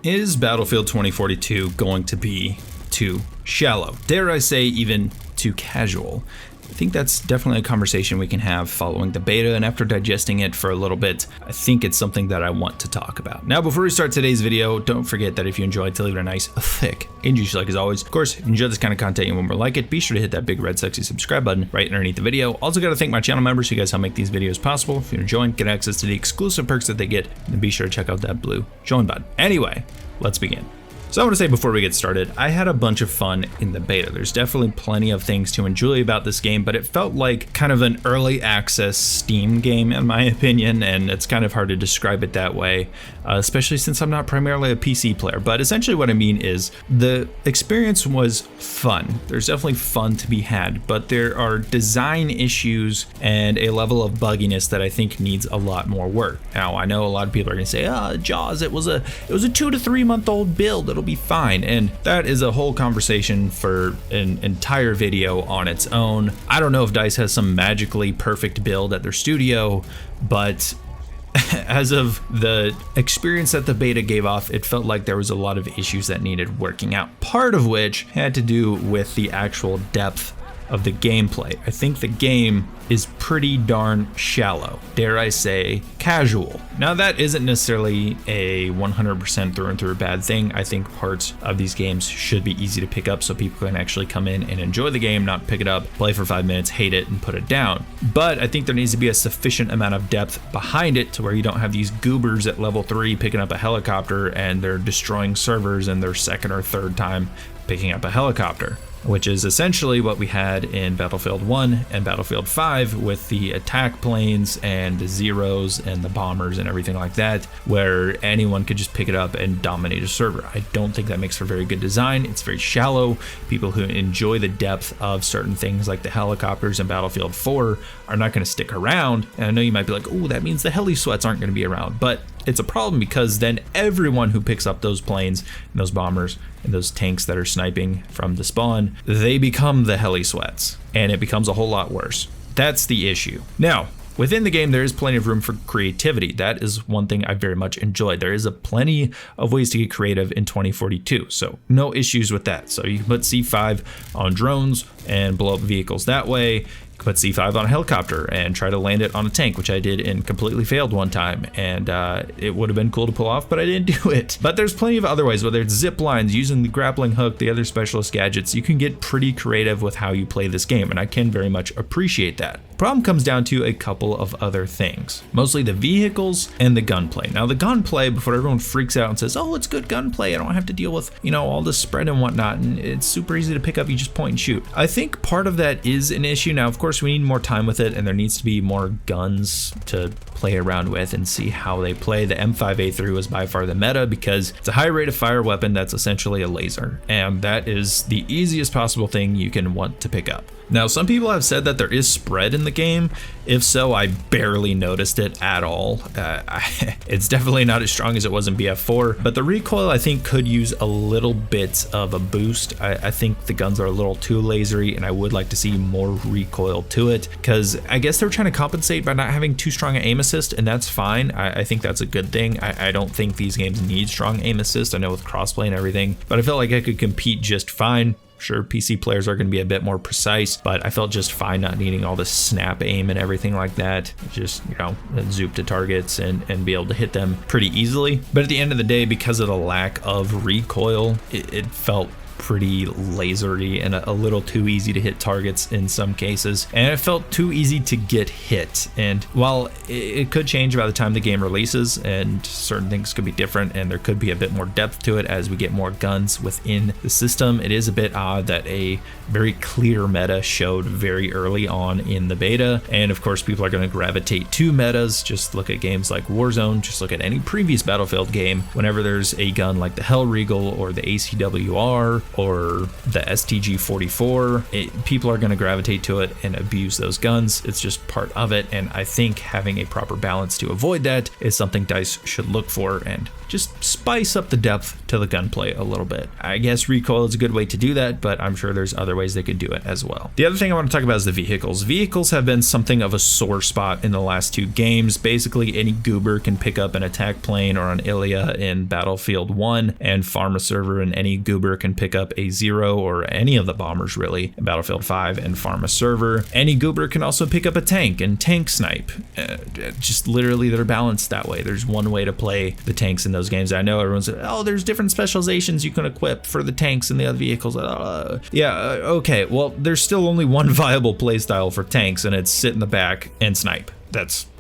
Is Battlefield 2042 going to be too shallow? Dare I say even too casual? I think that's definitely a conversation we can have following the beta, and after digesting it for a little bit, I think it's something that I want to talk about. Now, before we start today's video, don't forget that if you enjoyed, to leave it a nice, thick, and juicy like as always. Of course, if you enjoy this kind of content and want more like it, be sure to hit that big red sexy subscribe button right underneath the video. Also gotta thank my channel members, you guys help make these videos possible. If you're enjoying, get access to the exclusive perks that they get, then be sure to check out that blue join button. Anyway, let's begin. So I want to say before we get started, I had a bunch of fun in the beta. There's definitely plenty of things to enjoy about this game, but it felt like kind of an early access Steam game in my opinion, and it's kind of hard to describe it that way, especially since I'm not primarily a PC player. But essentially what I mean is the experience was fun. There's definitely fun to be had, but there are design issues and a level of bugginess that I think needs a lot more work. Now, I know a lot of people are going to say, Jaws, it was a 2 to 3 month old build. It'll be fine, and that is a whole conversation for an entire video on its own. I don't know if DICE has some magically perfect build at their studio, but as of the experience that the beta gave off, it felt like there was a lot of issues that needed working out, part of which had to do with the actual depth of the gameplay. I think the game is pretty darn shallow, dare I say casual. Now that isn't necessarily a 100% through and through bad thing. I think parts of these games should be easy to pick up so people can actually come in and enjoy the game, not pick it up, play for 5 minutes, hate it, and put it down. But I think there needs to be a sufficient amount of depth behind it to where you don't have these goobers at level 3 picking up a helicopter and they're destroying servers in their second or third time picking up a helicopter, which is essentially what we had in Battlefield 1 and Battlefield 5 with the attack planes and the Zeros and the bombers and everything like that, where anyone could just pick it up and dominate a server. I don't think that makes for very good design. It's very shallow. People who enjoy the depth of certain things like the helicopters in Battlefield 4 are not going to stick around. And I know you might be like, oh, that means the heli sweats aren't going to be around, but it's a problem because then everyone who picks up those planes and those bombers and those tanks that are sniping from the spawn, they become the heli sweats, and it becomes a whole lot worse. That's the issue. Now, within the game, there is plenty of room for creativity. That is one thing I very much enjoyed. There is plenty of ways to get creative in 2042, so no issues with that. So you can put C5 on drones and blow up vehicles that way. Put C5 on a helicopter and try to land it on a tank, which I did and completely failed one time, and it would have been cool to pull off, but I didn't do it. But there's plenty of other ways, whether it's zip lines, using the grappling hook, the other specialist gadgets. You can get pretty creative with how you play this game, and I can very much appreciate that. Problem comes down to a couple of other things, mostly the vehicles and the gunplay. Now the gunplay, before everyone freaks out and says, oh, it's good gunplay, I don't have to deal with, all this spread and whatnot, and it's super easy to pick up, you just point and shoot. I think part of that is an issue. Now, of course, we need more time with it, and there needs to be more guns to play around with and see how they play. The M5A3 was by far the meta because it's a high rate of fire weapon that's essentially a laser, and that is the easiest possible thing you can want to pick up. Now, some people have said that there is spread in the game. If so, I barely noticed it at all. It's definitely not as strong as it was in BF4, but the recoil I think could use a little bit of a boost. I think the guns are a little too lasery, and I would like to see more recoil to it, because I guess they're trying to compensate by not having too strong an aim assist, and that's fine. I think that's a good thing. I don't think these games need strong aim assist. I know with crossplay and everything, but I felt like I could compete just fine. Sure, PC players are going to be a bit more precise, but I felt just fine not needing all this snap aim and everything like that. Just, zoop to targets and be able to hit them pretty easily. But at the end of the day, because of the lack of recoil, it felt pretty lasery and a little too easy to hit targets in some cases, and it felt too easy to get hit. And while it could change by the time the game releases and certain things could be different and there could be a bit more depth to it as we get more guns within the system, it is a bit odd that a very clear meta showed very early on in the beta. And of course, people are going to gravitate to metas. Just look at games like Warzone, just look at any previous Battlefield game. Whenever there's a gun like the Hellregal or the ACWR or the STG-44. People are going to gravitate to it and abuse those guns. It's just part of it, and I think having a proper balance to avoid that is something DICE should look for and just spice up the depth to the gunplay a little bit. I guess recoil is a good way to do that, but I'm sure there's other ways they could do it as well. The other thing I want to talk about is the vehicles. Vehicles have been something of a sore spot in the last 2 games. Basically, any goober can pick up an attack plane or an Ilia in Battlefield 1 and farm a server, and any goober can pick up a Zero or any of the bombers really in Battlefield 5 and farm a server. Any goober can also pick up a tank and tank snipe. Just literally they're balanced that way. There's one way to play the tanks in those games. I know everyone's like, oh, there's different specializations you can equip for the tanks and the other vehicles. Okay, well, there's still only one viable playstyle for tanks, and it's sit in the back and snipe.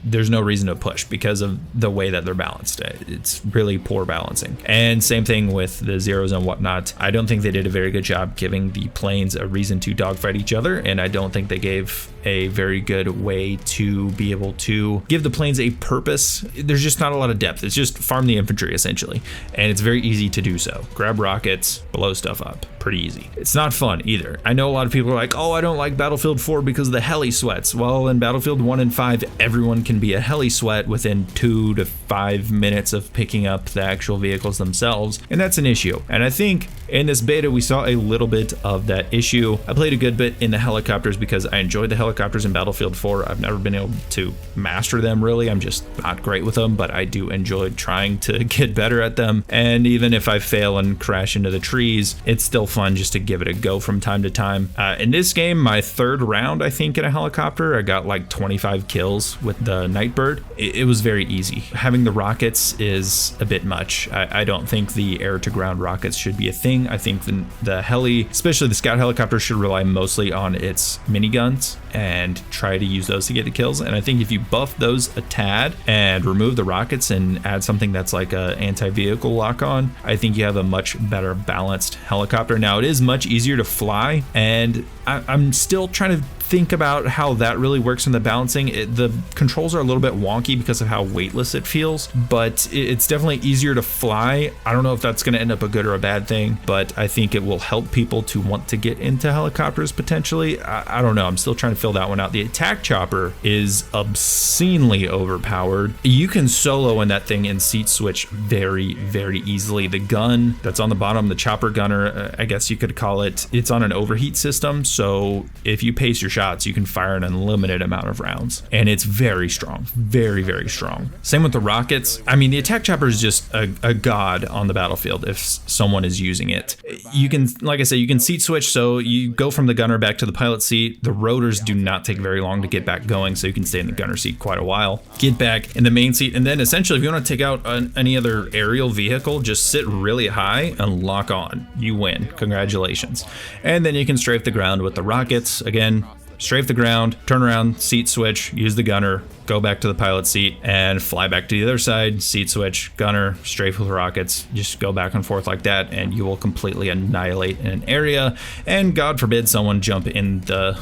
There's no reason to push because of the way that they're balanced. It's really poor balancing. And same thing with the Zeros and whatnot. I don't think they did a very good job giving the planes a reason to dogfight each other, and I don't think they gave a very good way to be able to give the planes a purpose. There's just not a lot of depth. It's just farm the infantry essentially, and it's very easy to do so. Grab rockets, blow stuff up. Pretty easy. It's not fun either. I know a lot of people are like, oh, I don't like Battlefield 4 because of the heli sweats. Well, in Battlefield 1 and 5, everyone can be a heli sweat within 2 to 5 minutes of picking up the actual vehicles themselves, and that's an issue. And I think in this beta we saw a little bit of that issue. I played a good bit in the helicopters because I enjoyed the helicopters in Battlefield 4. I've never been able to master them really. I'm just not great with them, but I do enjoy trying to get better at them. And even if I fail and crash into the trees, it's still fun just to give it a go from time to time. In this game, my 3rd round, I think, in a helicopter, I got like 25 kills with the Nightbird. It was very easy. Having the rockets is a bit much. I don't think the air-to-ground rockets should be a thing. I think the heli, especially the scout helicopter, should rely mostly on its miniguns and try to use those to get the kills. And I think if you buff those a tad and remove the rockets and add something that's like a anti-vehicle lock-on, I think you have a much better balanced helicopter. Now, it is much easier to fly, and I'm still trying to think about how that really works in the balancing. The controls are a little bit wonky because of how weightless it feels, but it's definitely easier to fly. I don't know if that's going to end up a good or a bad thing, but I think it will help people to want to get into helicopters potentially. I don't know. I'm still trying to fill that one out. The attack chopper is obscenely overpowered. You can solo in that thing and seat switch very, very easily. The gun that's on the bottom, the chopper gunner, I guess you could call it, it's on an overheat system, so if you pace your shots, you can fire an unlimited amount of rounds, and it's very strong, very, very strong. Same with the rockets. I mean, the attack chopper is just a god on the battlefield if someone is using it. You can, like I said, you can seat switch, so you go from the gunner back to the pilot seat. The rotors do not take very long to get back going, so you can stay in the gunner seat quite a while. Get back in the main seat, and then essentially if you want to take out any other aerial vehicle, just sit really high and lock on. You win. Congratulations. And then you can strafe the ground with the rockets. Again, strafe the ground, turn around, seat switch, use the gunner, go back to the pilot seat and fly back to the other side, seat switch, gunner, strafe with rockets, just go back and forth like that, and you will completely annihilate an area. And God forbid someone jump in the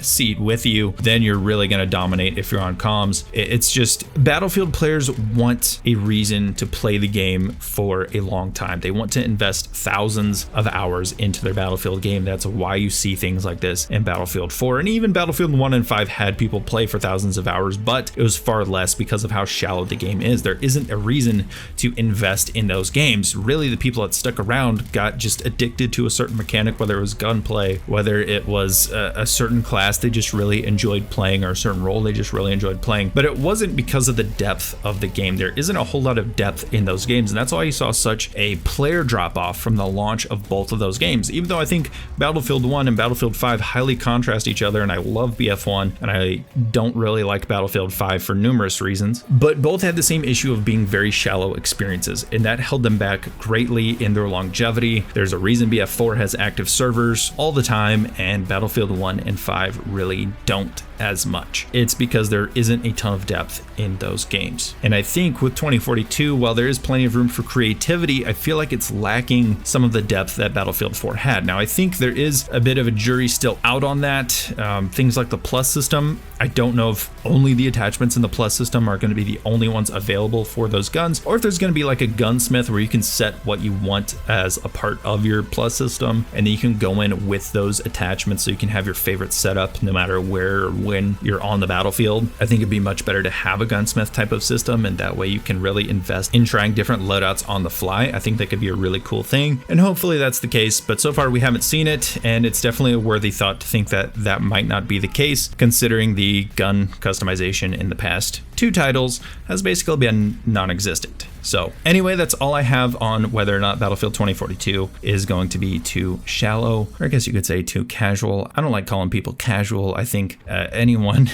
seat with you, then you're really going to dominate if you're on comms. It's just, Battlefield players want a reason to play the game for a long time. They want to invest thousands of hours into their Battlefield game. That's why you see things like this in Battlefield 4, and even Battlefield 1 and 5 had people play for thousands of hours, but it was far less because of how shallow the game is. There isn't a reason to invest in those games. Really, the people that stuck around got just addicted to a certain mechanic, whether it was gunplay, whether it was a certain class they just really enjoyed playing, or a certain role they just really enjoyed playing. But it wasn't because of the depth of the game. There isn't a whole lot of depth in those games, and that's why you saw such a player drop off from the launch of both of those games. Even though I think Battlefield 1 and Battlefield 5 highly contrast each other, and I love BF1, and I don't really like Battlefield 5 for numerous reasons, but both had the same issue of being very shallow experiences, and that held them back greatly in their longevity. There's a reason BF4 has active servers all the time, and Battlefield 1 and 5 really don't as much. It's because there isn't a ton of depth in those games. And I think with 2042, while there is plenty of room for creativity, I feel like it's lacking some of the depth that Battlefield 4 had. Now, I think there is a bit of a jury still out on that. Things like the plus system, I don't know if only the attachments in the plus system are going to be the only ones available for those guns, or if there's going to be like a gunsmith where you can set what you want as a part of your plus system, and then you can go in with those attachments so you can have your favorite setup no matter where or when you're on the battlefield. I think it'd be much better to have a gunsmith type of system, and that way you can really invest in trying different loadouts on the fly. I think that could be a really cool thing, and hopefully that's the case, but so far we haven't seen it, and it's definitely a worthy thought to think that that might not be the case, considering the gun customization in the past 2 titles has basically been non-existent. So anyway, that's all I have on whether or not Battlefield 2042 is going to be too shallow, or I guess you could say too casual. I don't like calling people casual. I think anyone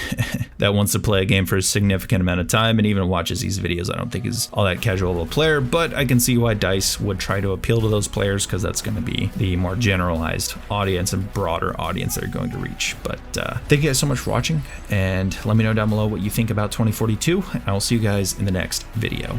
that wants to play a game for a significant amount of time and even watches these videos, I don't think is all that casual of a player, but I can see why DICE would try to appeal to those players, because that's going to be the more generalized audience and broader audience they're going to reach. But thank you guys so much for watching, and let me know down below what you think about 2042. I will see you guys in the next video.